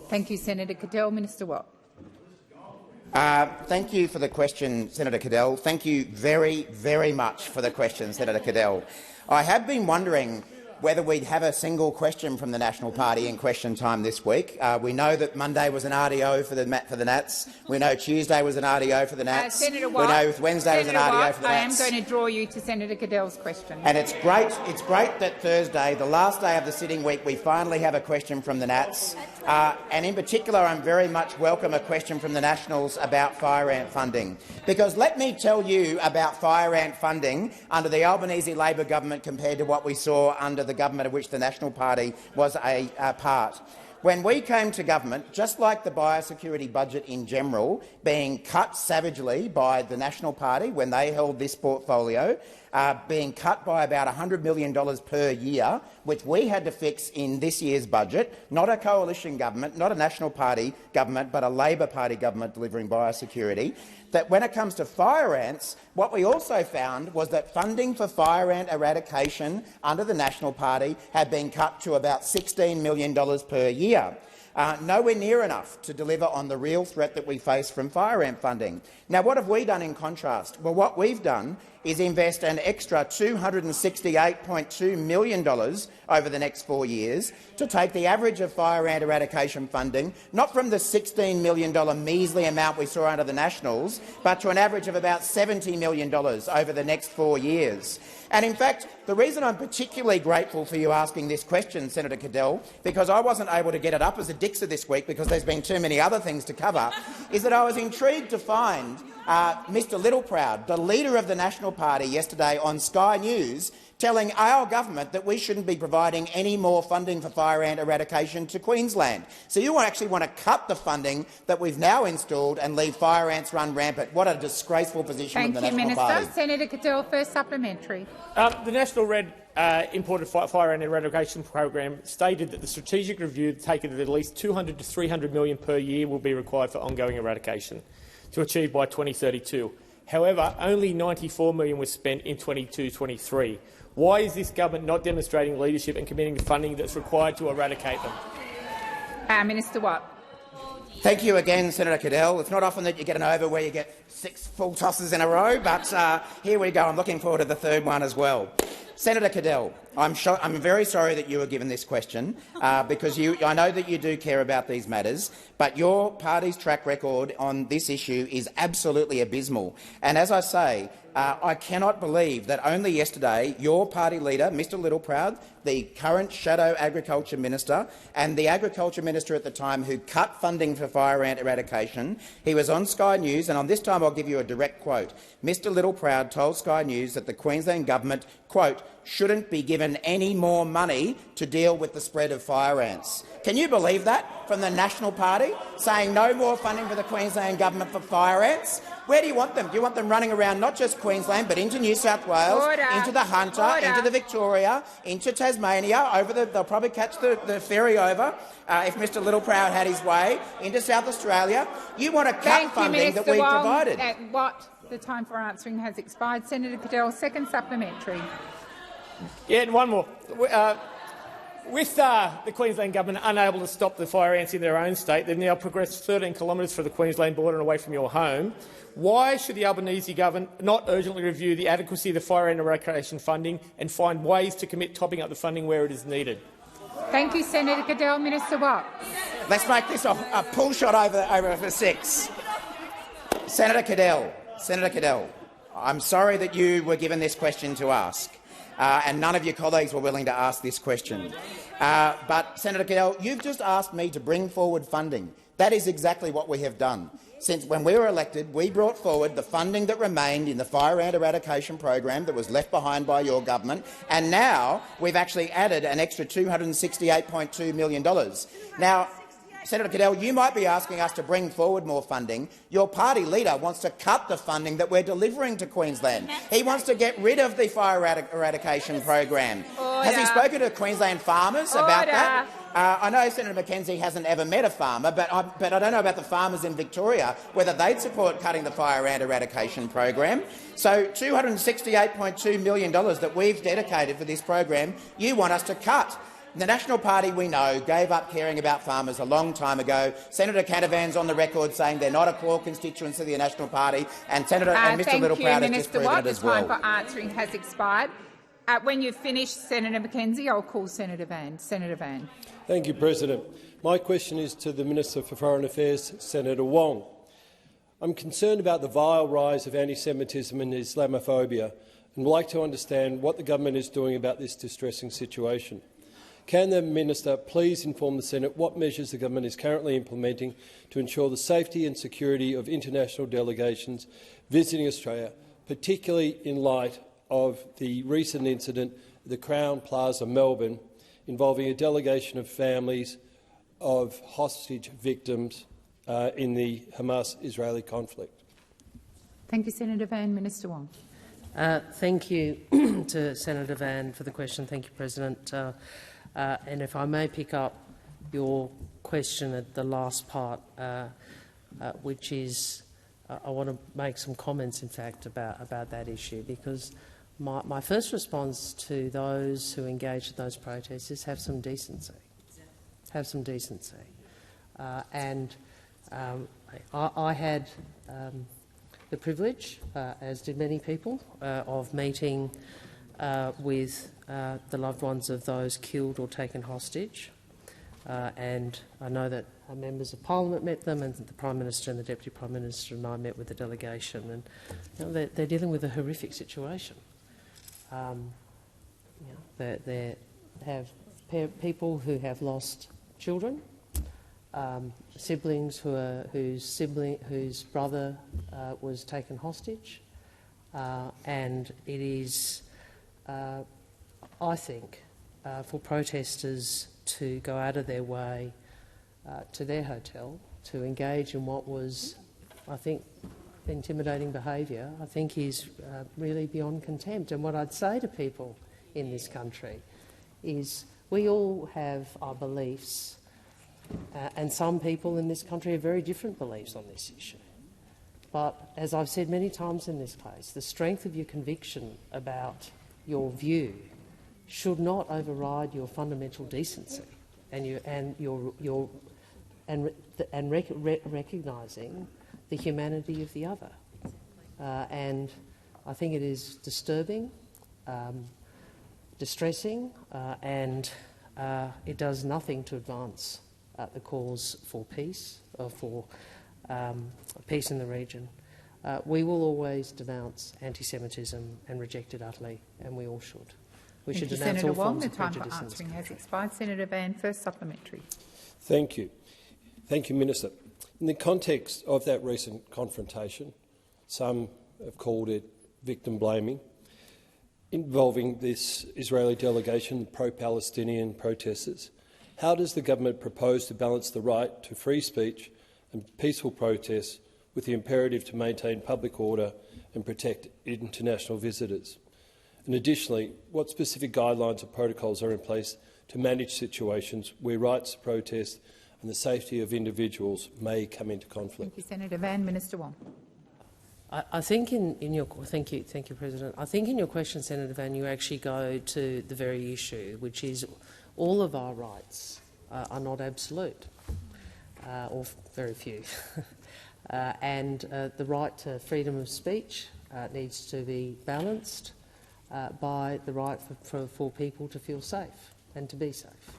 Thank you, Senator Cadell. Minister Watt. Thank you for the question, Senator Cadell. Thank you very, very much for the question, Senator Cadell. I have been wondering whether we'd have a single question from the National Party in question time this week. We know that Monday was an RDO for the Nats. We know Tuesday was an RDO for the Nats. Senator Watt, we know Wednesday was an RDO for the Nats. I am going to draw you to Senator Cadell's question. And it's great that Thursday, the last day of the sitting week, we finally have a question from the Nats. And in particular, I'm very much welcome a question from the Nationals about fire ant funding. Because let me tell you about fire ant funding under the Albanese Labor government compared to what we saw under the government of which the National Party was a part. When we came to government, just like the biosecurity budget in general, being cut savagely by the National Party when they held this portfolio, being cut by about $100 million per year, which we had to fix in this year's budget, not a coalition government, not a National Party government, but a Labor Party government delivering biosecurity, that when it comes to fire ants, what we also found was that funding for fire ant eradication under the National Party had been cut to about $16 million per year. Nowhere near enough to deliver on the real threat that we face from fire ant funding. Now, what have we done in contrast? Well, what we've done is invest an extra $268.2 million over the next 4 years to take the average of fire ant eradication funding, not from the $16 million measly amount we saw under the Nationals, but to an average of about $70 million over the next 4 years. And in fact, the reason I'm particularly grateful for you asking this question, Senator Cadell, because I wasn't able to get it up as a Dixer this week because there's been too many other things to cover, is that I was intrigued to find Mr Littleproud, the leader of the National Party, yesterday on Sky News, telling our government that we shouldn't be providing any more funding for fire ant eradication to Queensland. So you actually want to cut the funding that we've now installed and leave fire ants run rampant. What a disgraceful position of the National Party. Thank you, Minister. Senator Cadell, first supplementary. The National Red Imported Fire Ant Eradication Program stated that the strategic review taken that at least $200 to $300 million per year will be required for ongoing eradication to achieve by 2032. However, only $94 million was spent in 22-23. Why is this government not demonstrating leadership and committing the funding that's required to eradicate them? Minister Watt. Thank you again, Senator Cadell. It's not often that you get an over where you get 6 full tosses in a row, but here we go. I'm looking forward to the third one as well. Senator Cadell, I'm very sorry that you were given this question because I know that you do care about these matters, but your party's track record on this issue is absolutely abysmal. And as I say, I cannot believe that only yesterday your party leader, Mr Littleproud, the current Shadow Agriculture Minister, and the Agriculture Minister at the time who cut funding for fire ant eradication, he was on Sky News, and on this time I'll give you a direct quote. Mr Littleproud told Sky News that the Queensland government, quote, shouldn't be given any more money to deal with the spread of fire ants. Can you believe that from the National Party, saying no more funding for the Queensland government for fire ants? Where do you want them? Do you want them running around not just Queensland but into New South Wales, into the Hunter, into the Victoria, into Tasmania, they'll probably catch the ferry over if Mr Littleproud had his way, into South Australia? You want to cut funding that we provided. The time for answering has expired. Senator Cadell, second supplementary. Yeah, and one more. With the Queensland government unable to stop the fire ants in their own state, they've now progressed 13 kilometres from the Queensland border and away from your home. Why should the Albanese government not urgently review the adequacy of the fire ant eradication funding and find ways to commit topping up the funding where it is needed? Thank you, Senator Cadell. Minister Watt. Let's make this a pull shot over for 6. Senator Cadell, I'm sorry that you were given this question to ask. And none of your colleagues were willing to ask this question. But, Senator Cadell, you've just asked me to bring forward funding. That is exactly what we have done. Since when we were elected, we brought forward the funding that remained in the fire ant eradication program that was left behind by your government, and now we've actually added an extra $268.2 million. Now, Senator Cadell, you might be asking us to bring forward more funding. Your party leader wants to cut the funding that we're delivering to Queensland. He wants to get rid of the fire eradication program. Has he spoken to Queensland farmers about that? I know Senator McKenzie hasn't ever met a farmer, but I don't know about the farmers in Victoria, whether they'd support cutting the fire ant eradication program. So $268.2 million that we've dedicated for this program, you want us to cut. The National Party, we know, gave up caring about farmers a long time ago. Senator Canavan's on the record saying they're not a core constituency of the National Party, and Mr Littleproud has just proven it as well. The time for answering has expired. When you've finished, Senator McKenzie, I'll call Senator Van. Senator Van. Thank you, President. My question is to the Minister for Foreign Affairs, Senator Wong. I'm concerned about the vile rise of anti-Semitism and Islamophobia and would like to understand what the government is doing about this distressing situation. Can the Minister please inform the Senate what measures the government is currently implementing to ensure the safety and security of international delegations visiting Australia, particularly in light of the recent incident at the Crown Plaza, Melbourne, involving a delegation of families of hostage victims in the Hamas-Israeli conflict? Thank you, Senator Van. Minister Wong. Thank you to Senator Van for the question. Thank you, President. And if I may pick up your question at the last part, which is I want to make some comments, in fact, about that issue, because my first response to those who engage in those protests is have some decency. Have some decency. I had the privilege, as did many people, of meeting with the loved ones of those killed or taken hostage. And I know that our members of Parliament met them, and the Prime Minister and the Deputy Prime Minister and I met with the delegation. And they're dealing with a horrific situation. They have people who have lost children, siblings whose brother was taken hostage, and it is, I think, for protesters to go out of their way to their hotel to engage in what was, I think, intimidating behaviour, I think is really beyond contempt. And what I'd say to people in this country is we all have our beliefs, and some people in this country have very different beliefs on this issue. But as I've said many times in this place, the strength of your conviction about your view should not override your fundamental decency and recognising the humanity of the other. And I think it is disturbing, distressing, and it does nothing to advance the cause for peace, for peace in the region. We will always denounce anti-Semitism and reject it utterly, and we all should. We should denounce Senator all Wong. forms The of time for prejudice in this answering country. has expired. Senator Van, first supplementary. Thank you. Thank you, Minister. In the context of that recent confrontation, some have called it victim blaming, involving this Israeli delegation, pro-Palestinian protesters, how does the government propose to balance the right to free speech and peaceful protests with the imperative to maintain public order and protect international visitors? And additionally, what specific guidelines or protocols are in place to manage situations where rights to protest and the safety of individuals may come into conflict? Thank you, Senator Van. Minister Wong. I think in your thank you, President. I think in your question, Senator Van, you actually go to the very issue, which is all of our rights are not absolute, or very few, and the right to freedom of speech needs to be balanced by the right for people to feel safe and to be safe.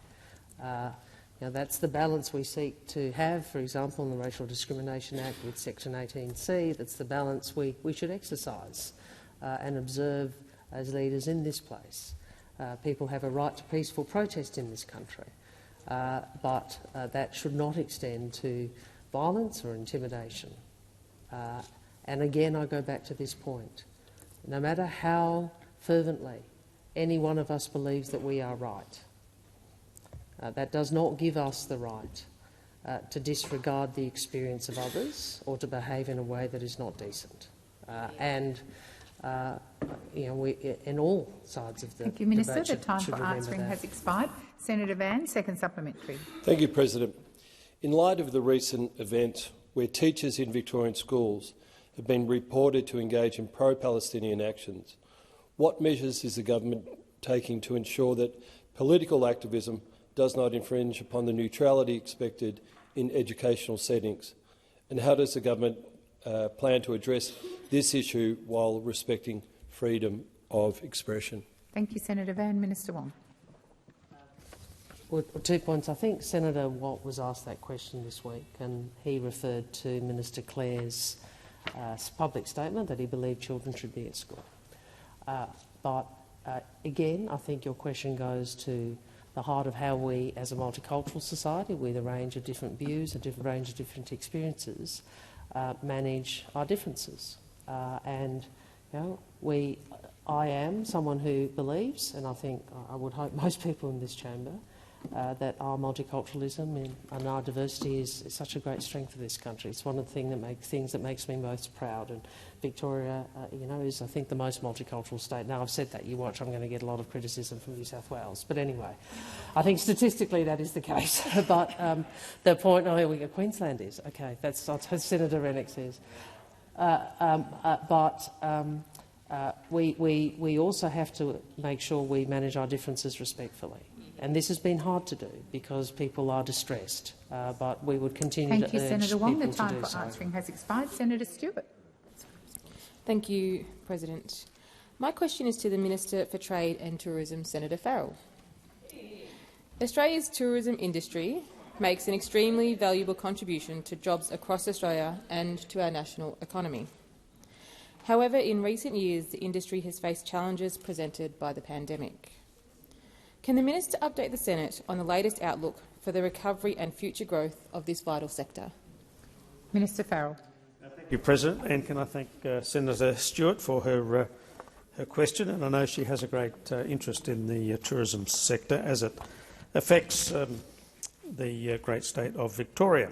That's the balance we seek to have, for example, in the Racial Discrimination Act with Section 18C. That's the balance we should exercise and observe as leaders in this place. People have a right to peaceful protest in this country, but that should not extend to violence or intimidation. And again, I go back to this point. No matter how fervently any one of us believes that we are right, that does not give us the right to disregard the experience of others or to behave in a way that is not decent. We, in all sides of the Thank you, Minister. debate The time should for remember answering that. has expired. Senator Van, second supplementary. Thank you, President. In light of the recent event where teachers in Victorian schools have been reported to engage in pro-Palestinian actions, what measures is the government taking to ensure that political activism does not infringe upon the neutrality expected in educational settings? And how does the government plan to address this issue while respecting freedom of expression? Thank you, Senator Van. Minister Wong. Well, 2 points. I think Senator Watt was asked that question this week, and he referred to Minister Clare's public statement that he believed children should be at school. Again, I think your question goes to the heart of how we, as a multicultural society with a range of different views, a range of different experiences, manage our differences. I am someone who believes, and I think I would hope most people in this chamber, that our multiculturalism and our diversity is such a great strength of this country. It's one of the things that makes me most proud. And Victoria, is, I think, the most multicultural state. Now, I've said that. You watch, I'm going to get a lot of criticism from New South Wales. But anyway, I think statistically that is the case. But the point, Queensland is. OK, that's what Senator Rennick says. We also have to make sure we manage our differences respectfully. And this has been hard to do because people are distressed, but we would continue to urge people to do so. Thank you, Senator Wong. The time for answering has expired. Senator Stewart. Thank you, President. My question is to the Minister for Trade and Tourism, Senator Farrell. Australia's tourism industry makes an extremely valuable contribution to jobs across Australia and to our national economy. However, in recent years, the industry has faced challenges presented by the pandemic. Can the Minister update the Senate on the latest outlook for the recovery and future growth of this vital sector? Minister Farrell. Thank you, President, and can I thank Senator Stewart for her question, and I know she has a great interest in the tourism sector as it affects the great state of Victoria.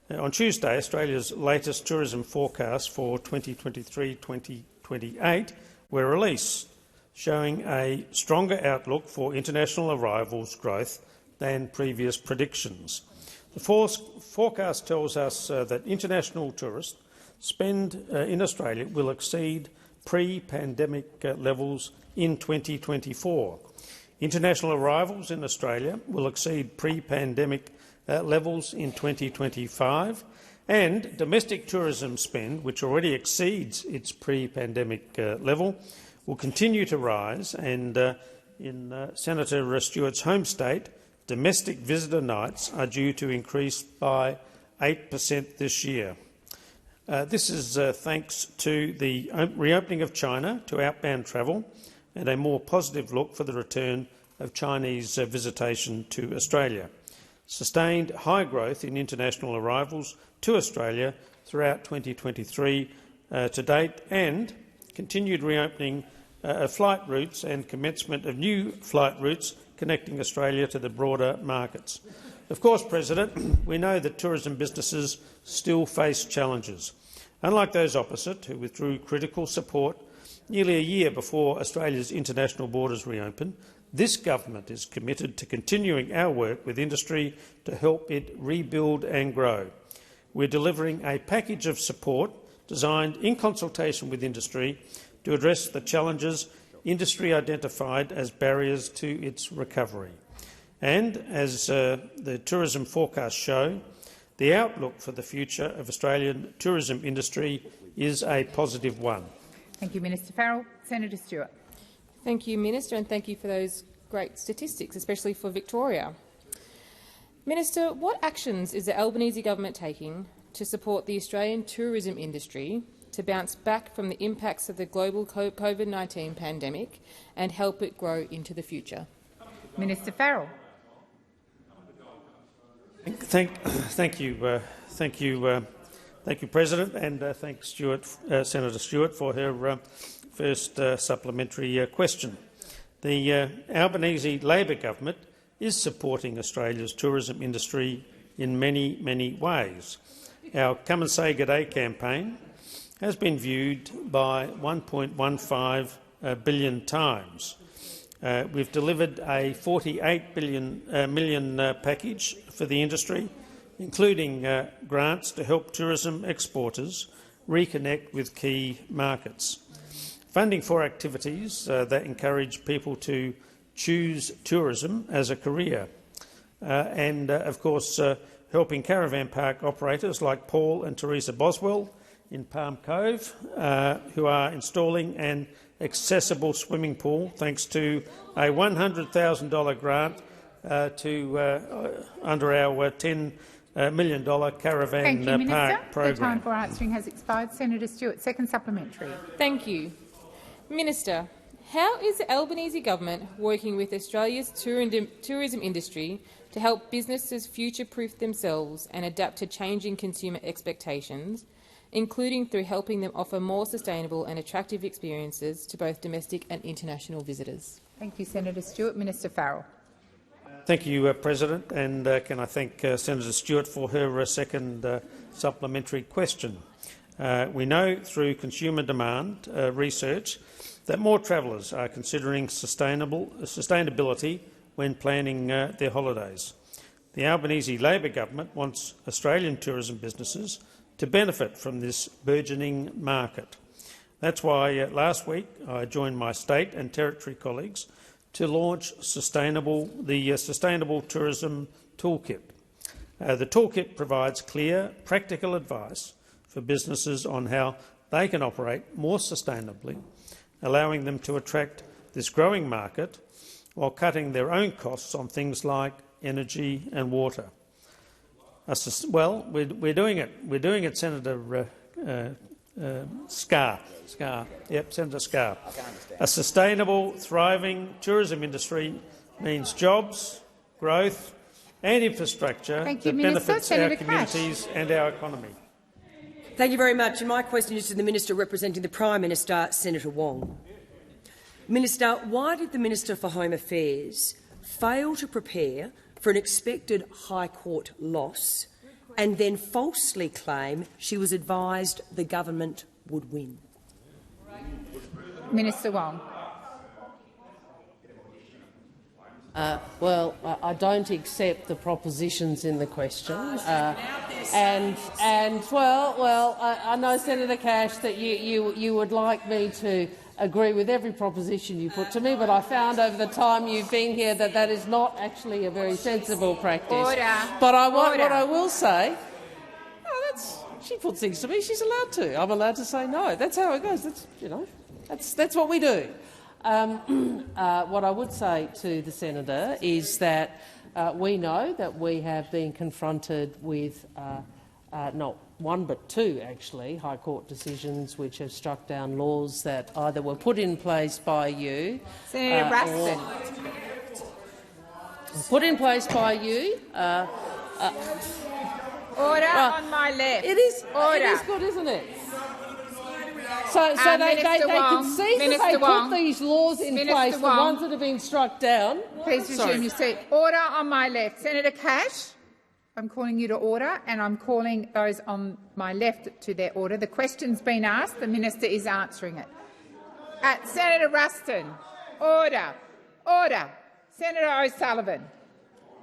On Tuesday, Australia's latest tourism forecasts for 2023-2028 were released, showing a stronger outlook for international arrivals growth than previous predictions. The forecast tells us that international tourist spend in Australia will exceed pre-pandemic levels in 2024. International arrivals in Australia will exceed pre-pandemic levels in 2025, and domestic tourism spend, which already exceeds its pre-pandemic level, will continue to rise. And in Senator Stewart's home state, domestic visitor nights are due to increase by 8% this year. This is thanks to the reopening of China to outbound travel and a more positive look for the return of Chinese visitation to Australia. Sustained high growth in international arrivals to Australia throughout 2023 to date, and continued reopening of flight routes and commencement of new flight routes connecting Australia to the broader markets. Of course, President, we know that tourism businesses still face challenges. Unlike those opposite, who withdrew critical support nearly a year before Australia's international borders reopened, this government is committed to continuing our work with industry to help it rebuild and grow. We're delivering a package of support designed in consultation with industry to address the challenges industry identified as barriers to its recovery. And, as the tourism forecasts show, the outlook for the future of Australian tourism industry is a positive one. Thank you, Minister Farrell. Senator Stewart. Thank you, Minister, and thank you for those great statistics, especially for Victoria. Minister, what actions is the Albanese government taking to support the Australian tourism industry to bounce back from the impacts of the global COVID-19 pandemic and help it grow into the future? Minister Farrell. Thank you, President, and thank Senator Stewart for her first supplementary question. The Albanese Labor government is supporting Australia's tourism industry in many, many ways. Our Come and Say G'day campaign has been viewed by 1.15 billion times. We've delivered a $48 million package for the industry, including grants to help tourism exporters reconnect with key markets, funding for activities that encourage people to choose tourism as a career, and, of course, helping caravan park operators like Paul and Teresa Boswell in Palm Cove, who are installing an accessible swimming pool thanks to a $100,000 grant under our $10 million caravan park program. The time for answering has expired. Senator Stewart, second supplementary. Thank you. Minister, how is the Albanese government working with Australia's tourism industry to help businesses future-proof themselves and adapt to changing consumer expectations, including through helping them offer more sustainable and attractive experiences to both domestic and international visitors? Thank you, Senator Stewart. Minister Farrell. Thank you, President, and can I thank Senator Stewart for her second supplementary question. We know through consumer demand research that more travellers are considering sustainability when planning their holidays. The Albanese Labor government wants Australian tourism businesses to benefit from this burgeoning market. That's why last week I joined my state and territory colleagues to launch the Sustainable Tourism Toolkit. The toolkit provides clear, practical advice for businesses on how they can operate more sustainably, allowing them to attract this growing market while cutting their own costs on things like energy and water. Well, we're doing it. We're doing it, Senator Scarr. Yep, Senator Scarr. A sustainable, thriving tourism industry means jobs, growth and infrastructure that benefits our communities and our economy. Thank you very much. And my question is to the Minister representing the Prime Minister, Senator Wong. Minister, why did the Minister for Home Affairs fail to prepare for an expected High Court loss and then falsely claim she was advised the government would win? Minister Wong. Well, I don't accept the propositions in the question, I know, Senator Cash, that you would like me to agree with every proposition you put to me, but I found over the time you've been here that that is not actually a very sensible practice. Order. But what I will say, she puts things to me. She's allowed to. I'm allowed to say no. That's how it goes. That's what we do. What I would say to the senator is that we know that we have been confronted with not one but two, actually, High Court decisions which have struck down laws that either were put in place by you, Senator Ruston. put in place by you. Order on my left. It is. Order. It is good, isn't it? So they can see that they put these laws in place, the ones that have been struck down. Please resume your seat. Order on my left. Senator Cash, I'm calling you to order, and I'm calling those on my left to their order. The question's been asked. The minister is answering it. Senator Ruston, order. Order. Senator O'Sullivan,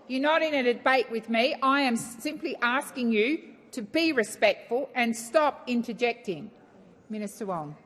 you're not in a debate with me. I am simply asking you to be respectful and stop interjecting. Minister Wong.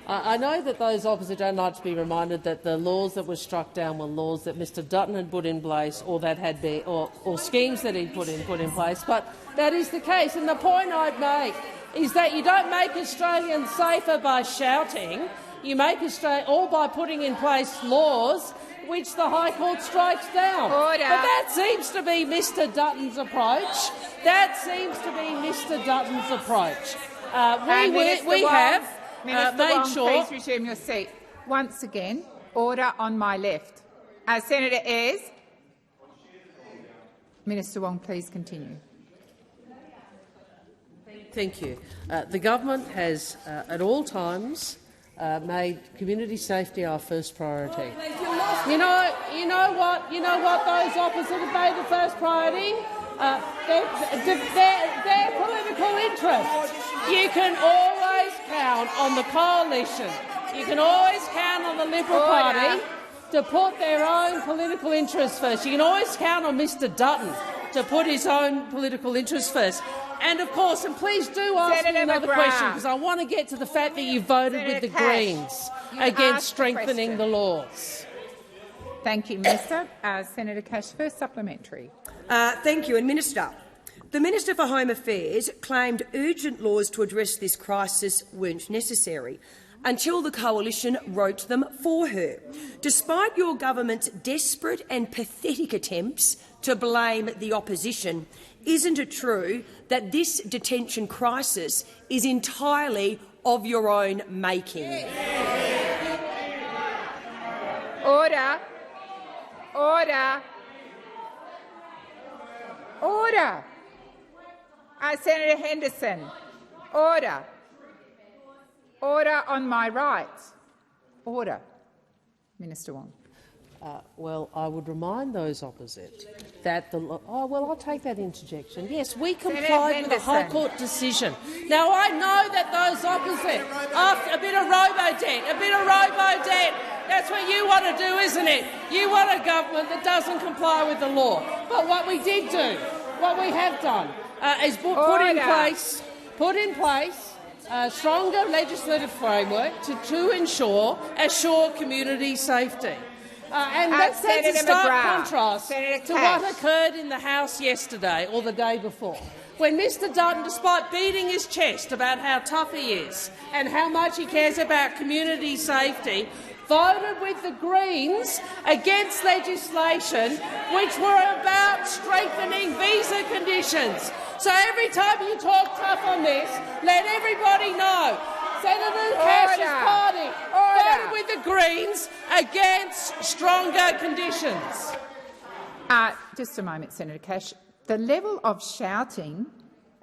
I know that those opposite don't like to be reminded that the laws that were struck down were laws that Mr Dutton had put in place, or that had been, or schemes that he'd put in place. But that is the case, and the point I'd make is that you don't make Australians safer by shouting. You make Australia or by putting in place laws which the High Court strikes down. Order. But that seems to be Mr Dutton's approach. That seems to be Mr Dutton's approach. We have made sure. Please resume your seat. Once again, order on my left. Senator Ayres. Minister Wong, please continue. Thank you. The government has, at all times, made community safety our first priority. You know what those opposite have made the first priority? Their political interest. You can always count on the coalition. You can always count on the Liberal Party to put their own political interests first. You can always count on Mr Dutton to put his own political interests first. And of course, and please do ask me another question, because I want to get to the fact that you voted with the Greens against strengthening the laws. Thank you, Minister. Senator Cash, first supplementary. Thank you. And Minister, the Minister for Home Affairs claimed urgent laws to address this crisis weren't necessary until the coalition wrote them for her. Despite your government's desperate and pathetic attempts to blame the opposition, isn't it true that this detention crisis is entirely of your own making? Order. Order. Order. Senator Henderson. Order. Order on my right. Order. Minister Wong. Well, I would remind those opposite that I'll take that interjection. Yes, we complied with the High Court decision. Now, I know that those opposite, after a bit of robo-debt, that's what you want to do, isn't it? You want a government that doesn't comply with the law. But what we did do, what we have done, is put in place a stronger legislative framework to assure community safety. And that stands in stark contrast to what occurred in the House yesterday or the day before, when Mr Dutton, despite beating his chest about how tough he is and how much he cares about community safety, voted with the Greens against legislation which were about strengthening visa conditions, So every time you talk tough on this, let everybody know Senator Cash's party voted with the Greens against stronger conditions. Just a moment, Senator Cash. The level of shouting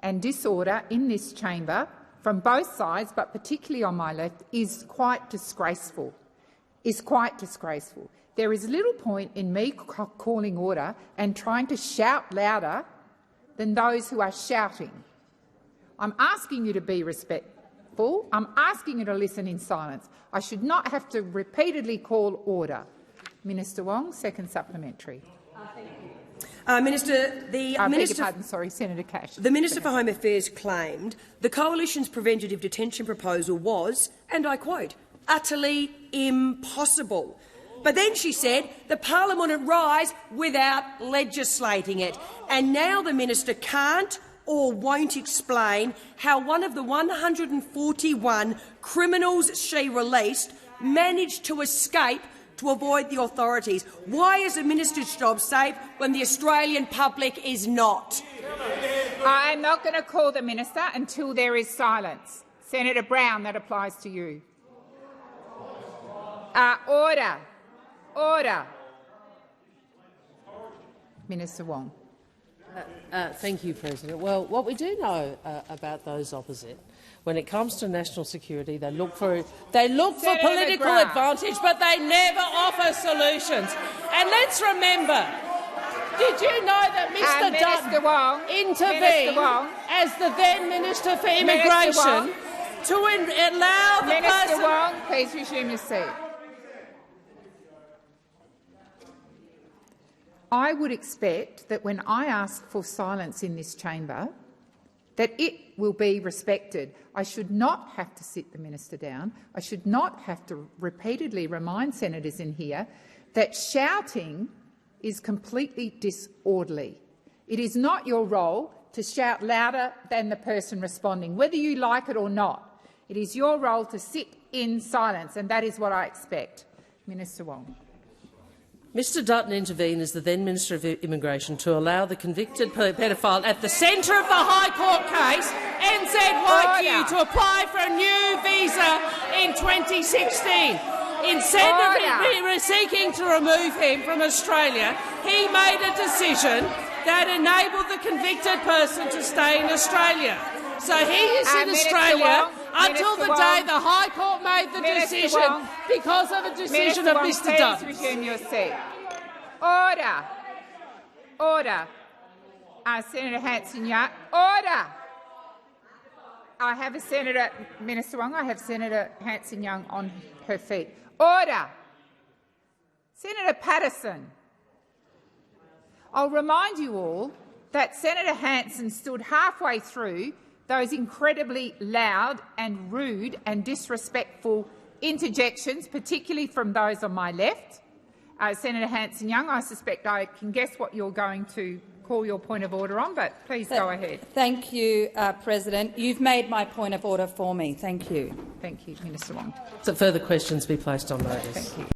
and disorder in this chamber from both sides, but particularly on my left, is quite disgraceful. There is little point in me calling order and trying to shout louder than those who are shouting. I'm asking you to be respectful. I'm asking you to listen in silence. I should not have to repeatedly call order. Minister Wong, second supplementary. Senator Cash. The Minister for Home Affairs claimed the Coalition's preventative detention proposal was, and I quote, utterly impossible. But then she said the parliament would rise without legislating it. And now the minister can't or won't explain how one of the 141 criminals she released managed to escape to avoid the authorities. Why is a minister's job safe when the Australian public is not? I am not going to call the minister until there is silence. Senator Brown, that applies to you. Order. Order. Minister Wong. Thank you, President. Well, what we do know about those opposite, when it comes to national security, they look for political advantage, but they never offer solutions. And let's remember, did you know that Mr. Dutton intervened as the then Minister for Immigration to allow the Minister Wong, please resume your seat. I would expect that when I ask for silence in this chamber, that it will be respected. I should not have to sit the minister down. I should not have to repeatedly remind senators in here that shouting is completely disorderly. It is not your role to shout louder than the person responding, whether you like it or not. It is your role to sit in silence, and that is what I expect. Minister Wong. Mr Dutton intervened as the then Minister of Immigration to allow the convicted paedophile at the centre of the High Court case, NZYQ, to apply for a new visa in 2016. Instead of seeking to remove him from Australia, he made a decision that enabled the convicted person to stay in Australia. So he is in Australia until the day the High Court made the decision because of a decision of Mr Dutton. Please resume your seat. Order. Order. Senator Hanson-Young. Order. I have Minister Wong, I have Senator Hanson-Young on her feet. Order. Senator Patterson. I'll remind you all that Senator Hanson stood halfway through those incredibly loud and rude and disrespectful interjections, particularly from those on my left. Senator Hanson-Young, I suspect I can guess what you're going to call your point of order on, but please go ahead. Thank you, President. You've made my point of order for me. Thank you. Thank you, Minister Wong. So further questions be placed on notice. Thank you.